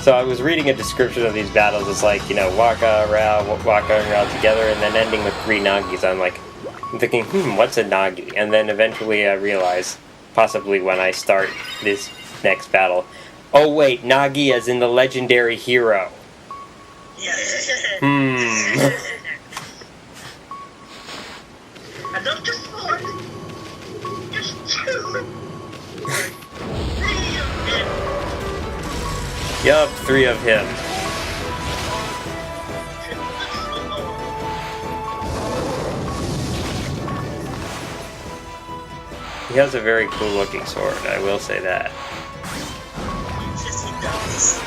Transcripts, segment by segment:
So I was reading a description of these battles. It's like, you know, walking around together, and then ending with 3 Nagis. I'm thinking, what's a Nagi? And then eventually I realize, possibly when I start this next battle, oh wait, Nagi as in the legendary hero. Yeah. And not just 4, just 2. 3 of him. Yup, 3 of him. He has a very cool looking sword, I will say that. Yes, he does.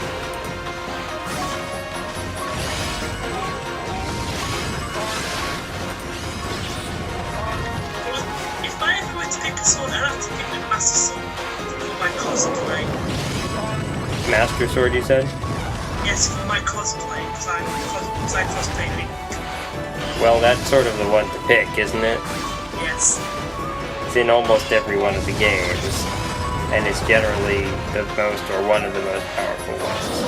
Well, if I ever were to pick a sword, I'd have to pick the Master Sword for my cosplay. Master Sword, you said? Yes, for my cosplay, because I cosplay Link. Well, that's sort of the one to pick, isn't it? Yes. It's in almost every one of the games, and it's generally the most, or one of the most powerful ones.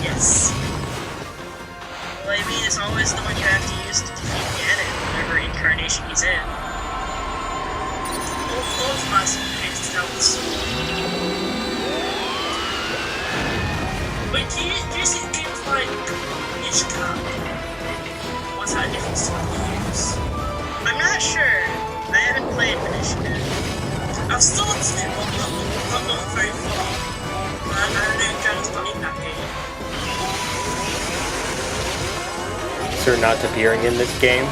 Yes. Well, I mean, it's always the one you have to use to defeat Ganon, whatever incarnation he's in. All of us tell the story. Wait, do you see games like Ishka? What's that difference to use? I'm not sure. I haven't played Initiative. I'm still not very far. I don't know if John's not in that game. Sir not appearing in this game?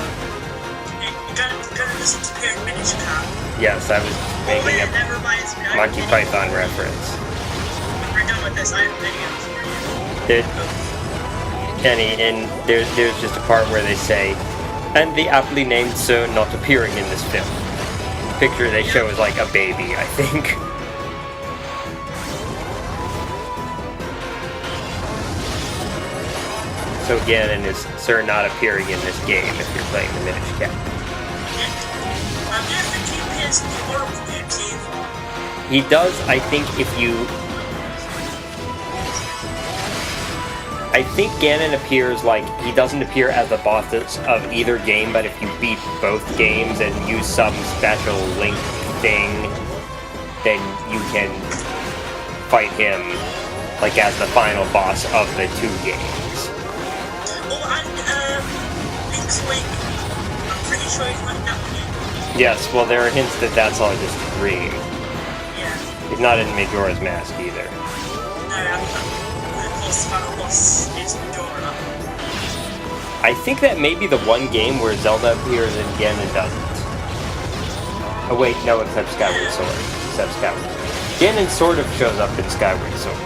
You gotta listen to Parent Minish-Cap. Yes, I was making a that reminds me. Monty Python reference. When we're done with this, I have a video for you. There's just a part where they say, and the aptly named Sir not appearing in this film. The picture they show is like a baby, I think. So Ganon is Sir not appearing in this game if you're playing the Minish Cap. I'm gonna keep his evil. He does, I think, I think Ganon appears like, he doesn't appear as the boss of either game, but if you beat both games and use some special link thing, then you can fight him like as the final boss of the 2 games. Oh, and Link's Wing. I'm pretty sure he's like that one. Yes, well there are hints that that's all just a dream. Yeah. He's not in Majora's Mask either. No, I'm not. The final boss is Majora. I think that may be the one game where Zelda appears and Ganon doesn't. Oh wait, no, except Skyward Sword. Except Skyward Sword. Ganon sort of shows up in Skyward Sword.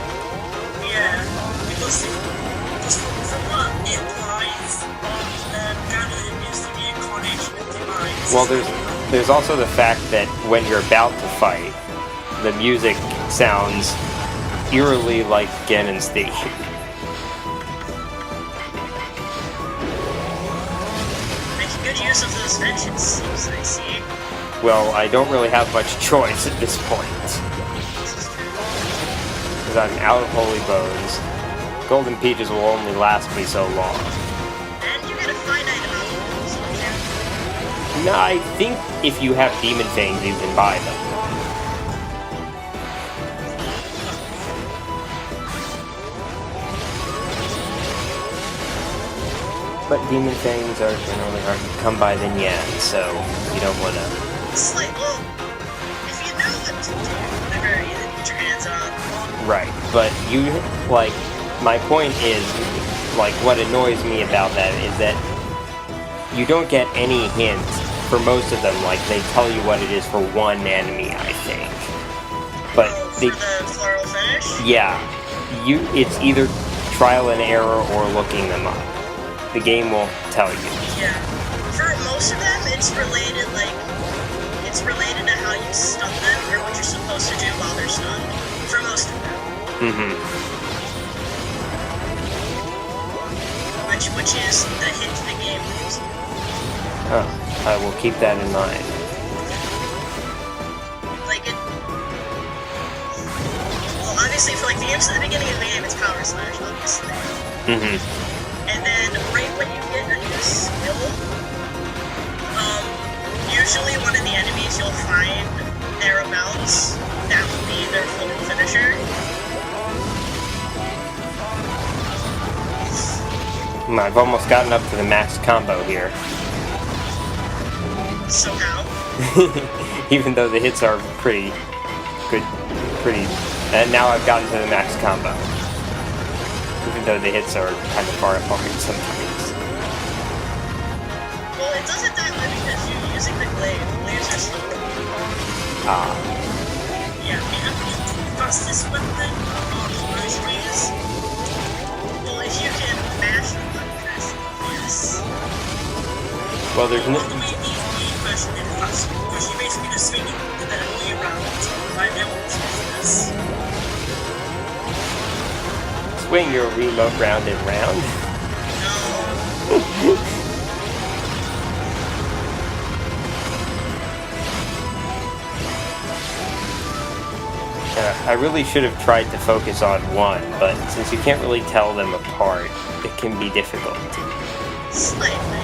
Yeah, because from what it implies, Ganon is the reincarnation of Divine. Well, there's also the fact that when you're about to fight, the music sounds eerily like Ganon's theme. Making good use of those vengeance seems, I see. Well, I don't really have much choice at this point. Because I'm out of Holy Bones. Golden Peaches will only last me so long. And you get a finite amount of those, don't you? No, I think if you have Demon Fangs, you can buy them. But Demon Fangs are generally hard to come by than Yan, so you don't want to... It's like, well, if you know what to do, they're very easy to get your hands on. Right, but you, like, my point is, like, what annoys me about that is that you don't get any hints for most of them. Like, they tell you what it is for one enemy, I think. But for the floral finish? Yeah, it's either trial and error or looking them up. The game will tell you. Yeah. For most of them, it's related to how you stun them or what you're supposed to do while they're stunned. For most of them. Mm-hmm. Which is the hint the game gives you. Huh. I will keep that in mind. Like it. Well, obviously So like the beginning of the game, it's Power Slash, obviously. Mm-hmm. And then right when you get a new skill, usually one of the enemies you'll find thereabouts, that will be their full finisher. I've almost gotten up to the max combo here. So how? Even though the hits are pretty good, and now I've gotten to the max combo. Even though the hits are kind of far apart sometimes. Well, it doesn't that way because you're using the Glaive. Glaives are slow. Ah. Yeah, the fastest weapon Rosaries. Well, if you can mash the button fast, yes. Well, there's no. All the way the question is fast, because you basically just swing the enemy around by levels with this. Swing your remote round and round. No. I really should have tried to focus on one, but since you can't really tell them apart, it can be difficult. Slightly.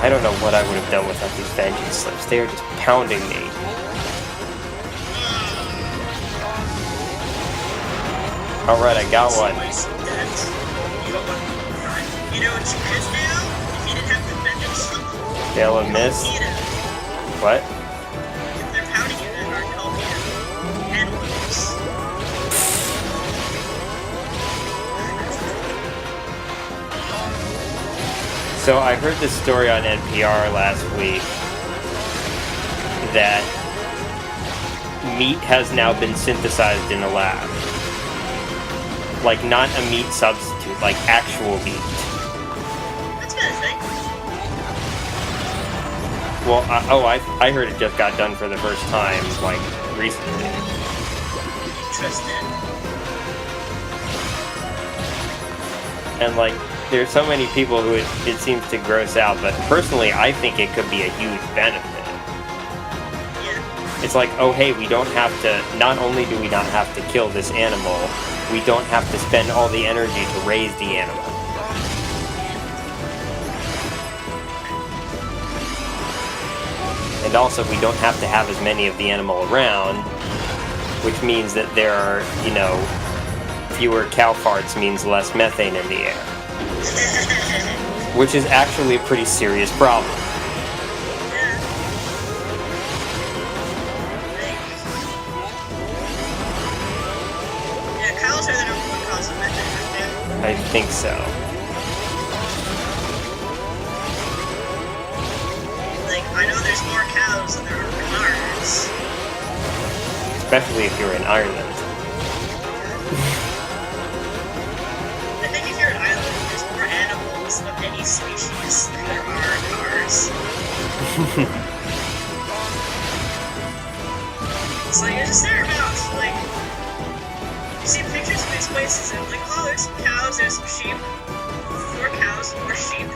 I don't know what I would have done without these vengeance slips. They are just pounding me. Alright, I got one. You know what you could do if you didn't have the vengeance slip? Fail a miss. What? If they're pounding you, then are help you. And lose. So I heard this story on NPR last week that meat has now been synthesized in a lab. Like, not a meat substitute, like actual meat. That's good, I think. Well, I heard it just got done for the first time, like, recently. Interesting. And, like, there's so many people who it seems to gross out, but personally, I think it could be a huge benefit. Yeah. It's like, oh hey, we don't have to, not only do we not have to kill this animal, we don't have to spend all the energy to raise the animal. And also, we don't have to have as many of the animal around, which means that there are, you know, fewer cow farts means less methane in the air. Which is actually a pretty serious problem. Yeah, cows are the number one cause of methane, I think so. Like, I know there's more cows than there are cars. Especially if you're in Ireland. I think if you're in Ireland, there's more animals of any species than there are cars. It's like, you're just thereabouts, like, you see pictures of these places and like, oh, there's some cows, there's some sheep. More cows, more sheep.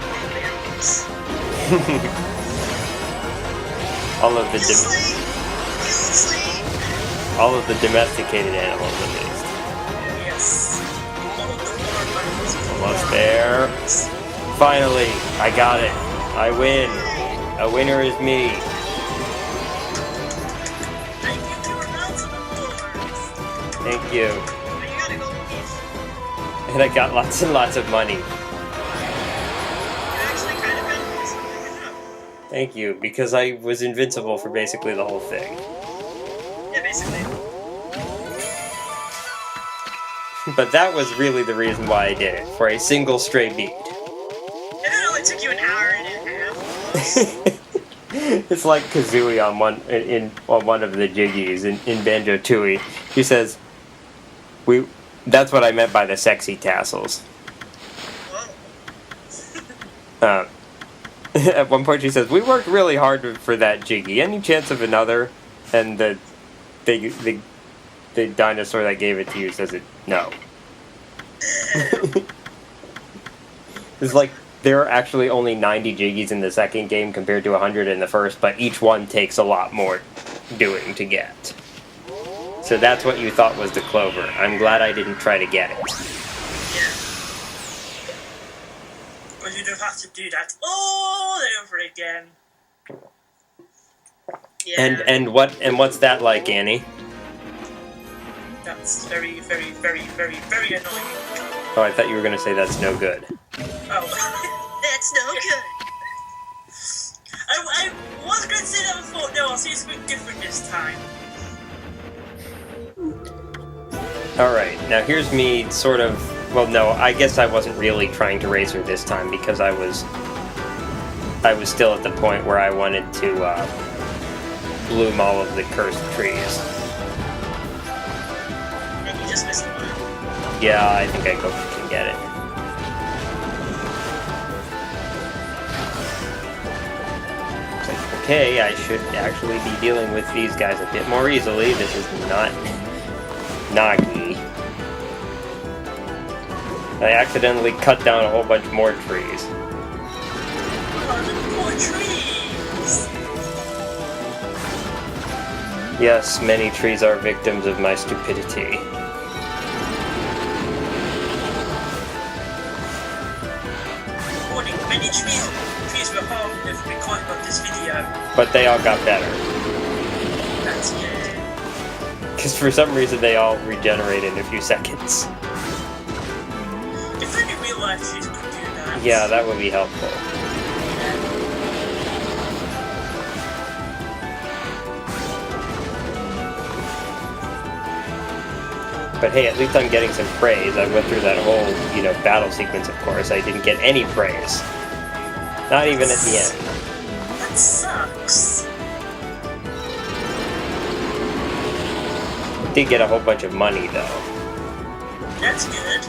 More animals. all of the all of the domesticated animals, at least. Yes. All of the more ones. Almost there. Finally, I got it. I win. A winner is me. Thank you to our mountain of lords. Thank you. But you gotta go eat. And I got lots and lots of money. You actually kind of got this. Good job. Thank you, because I was invincible for basically the whole thing. Yeah, basically. But that was really the reason why I did it, for a single stray bead. And it only took you an hour and a half. It's like Kazooie on one of the jiggies in Banjo-Tooie. He says, that's what I meant by the sexy tassels. Whoa. At one point she says, we worked really hard for that jiggy. Any chance of another? And the dinosaur that gave it to you says no. It's like, There are actually only 90 Jiggies in the second game compared to 100 in the first, but each one takes a lot more doing to get. So that's what you thought was the clover. I'm glad I didn't try to get it. Yeah. But you don't have to do that all over again. Yeah. And what's that like, Annie? That's very, very, very, very, very annoying. Oh, I thought you were going to say that's no good. Oh. That's no good. I was going to say that before. No, I'll say something different this time. Alright, now here's me sort of... Well, no, I guess I wasn't really trying to race her this time because I was still at the point where I wanted to bloom all of the cursed trees. And you just missed the one. Yeah, I think I can get it. It's like, okay, I should actually be dealing with these guys a bit more easily. This is not Nagi. I accidentally cut down a whole bunch more trees. Oh, the poor trees! Yes, many trees are victims of my stupidity. Warning, many trees were harmed if recording of this video. But they all got better. That's good. Because for some reason they all regenerate in a few seconds. If only real life trees could do that. Yeah, that would be helpful. But hey, at least I'm getting some praise. I went through that whole, battle sequence, of course. I didn't get any praise. Not even at the end. That sucks. Did get a whole bunch of money, though. That's good.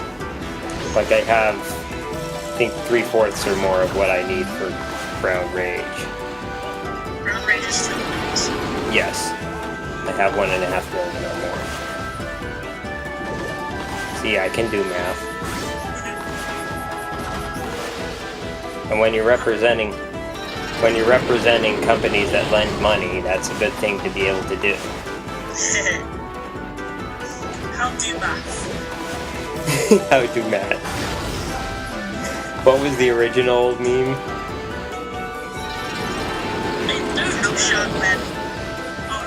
Like, I have, I think, 3/4 or more of what I need for Brown Rage. Brown Rage is 2 minutes. Yes. I have 1.5 million or more. See, I can do math. And when you're representing companies that lend money, that's a good thing to be able to do. How do math? How do math? What was the original meme? How shot web.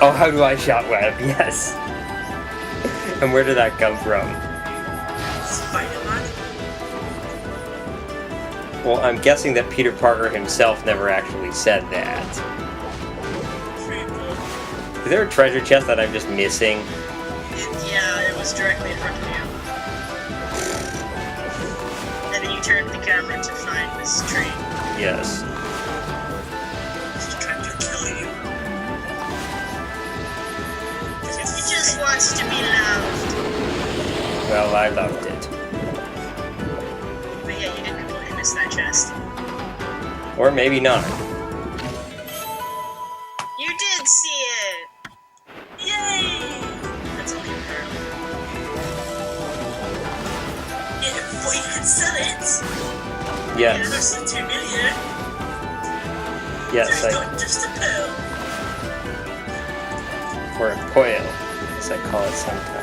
Oh, how do I shot web? Yes. And where did that come from? Spider-Man? Well, I'm guessing that Peter Parker himself never actually said that. Is there a treasure chest that I'm just missing? Yeah, it was directly in front of you. And then you turned the camera to find this tree. Yes. He's trying to kill you. He just wants to be loved. Well, I loved it. But yeah, you didn't completely miss that chest. Or maybe not. You did see it! Yay! That's only a pearl. Yeah, before you can sell it! Yeah, Yes. that's the 2 million. Yes, There's not just a pearl. or a coil, as I call it sometimes.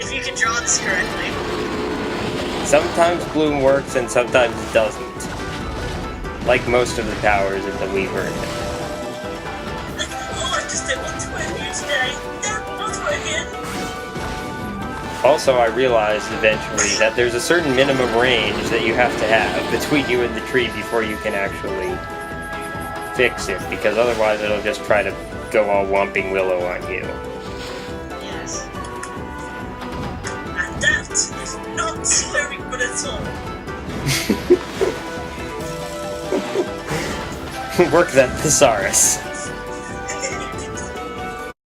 If you can draw this correctly. Sometimes Bloom works and sometimes it doesn't. Like most of the powers in the Weaver. Oh, I just did what's working today. Yeah, what's working? Also, I realized eventually that there's a certain minimum range that you have to have between you and the tree before you can actually fix it, because otherwise it'll just try to go all Whomping Willow on you. Yes. And that is not very good at all. Work that thesaurus.